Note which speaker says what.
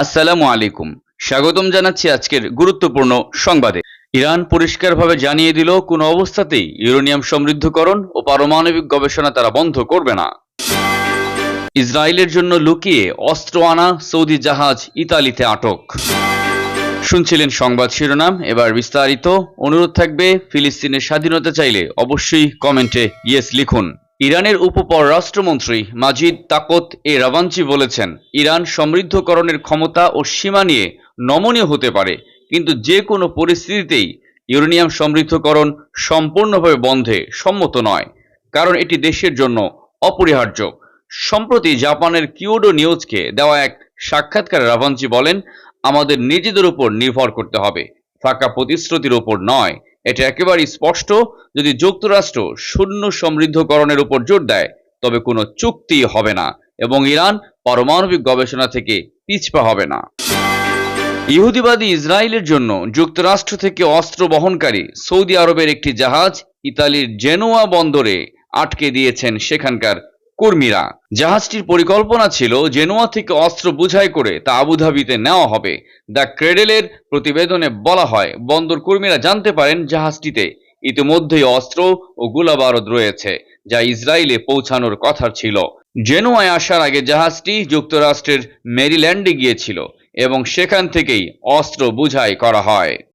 Speaker 1: আসসালামু আলাইকুম। স্বাগতম জানাচ্ছি আজকের গুরুত্বপূর্ণ সংবাদে। ইরান পরিষ্কারভাবে জানিয়ে দিল কোনো অবস্থাতেই ইউরেনিয়াম সমৃদ্ধকরণ ও পারমাণবিক গবেষণা তারা বন্ধ করবে না। ইসরায়েলের জন্য লুকিয়ে অস্ত্র আনা সৌদি জাহাজ ইতালিতে আটক। শুনছিলেন সংবাদ শিরোনাম, এবার বিস্তারিত। অনুরোধ থাকবে, ফিলিস্তিনের স্বাধীনতা চাইলে অবশ্যই কমেন্টে ইয়েস লিখুন। ইরানের উপপররাষ্ট্রমন্ত্রী মাজিদ তাকত রাভাঞ্চি বলেছেন, ইরান সমৃদ্ধকরণের ক্ষমতা ও সীমা নিয়ে নমনীয় হতে পারে, কিন্তু যে কোনো পরিস্থিতিতেই ইউরেনিয়াম সমৃদ্ধকরণ সম্পূর্ণভাবে বন্ধে সম্মত নয়, কারণ এটি দেশের জন্য অপরিহার্য। সম্প্রতি জাপানের কিয়োডো নিউজকে দেওয়া এক সাক্ষাৎকারে রাভাঞ্চি বলেন, আমাদের নিজেদের উপর নির্ভর করতে হবে, ফাঁকা প্রতিশ্রুতির উপর নয়। এটা একেবারেই স্পষ্ট, যদি যুক্তরাষ্ট্র শূন্য সমৃদ্ধকরণের উপর জোর দেয় তবে কোনো চুক্তি হবে না এবং ইরান পারমাণবিক গবেষণা থেকে পিছপা হবে না। ইহুদিবাদী ইসরায়েলের জন্য যুক্তরাষ্ট্র থেকে অস্ত্র বহনকারী সৌদি আরবের একটি জাহাজ ইতালির জেনোয়া বন্দরে আটকে দিয়েছেন সেখানকার কর্মীরা। জাহাজটির পরিকল্পনা ছিল জেনোয়া থেকে অস্ত্র বোঝাই করে তা আবুধাবিতে নেওয়া হবে। দ্য ক্রেডেলের প্রতিবেদনে বলা হয়, বন্দর কর্মীরা জানতে পারেন জাহাজটিতে ইতিমধ্যেই অস্ত্র ও গোলাবারুদ রয়েছে, যা ইসরায়েলে পৌঁছানোর কথা ছিল। জেনোয়ায় আসার আগে জাহাজটি যুক্তরাষ্ট্রের মেরিল্যান্ডে গিয়েছিল এবং সেখান থেকেই অস্ত্র বোঝাই করা হয়।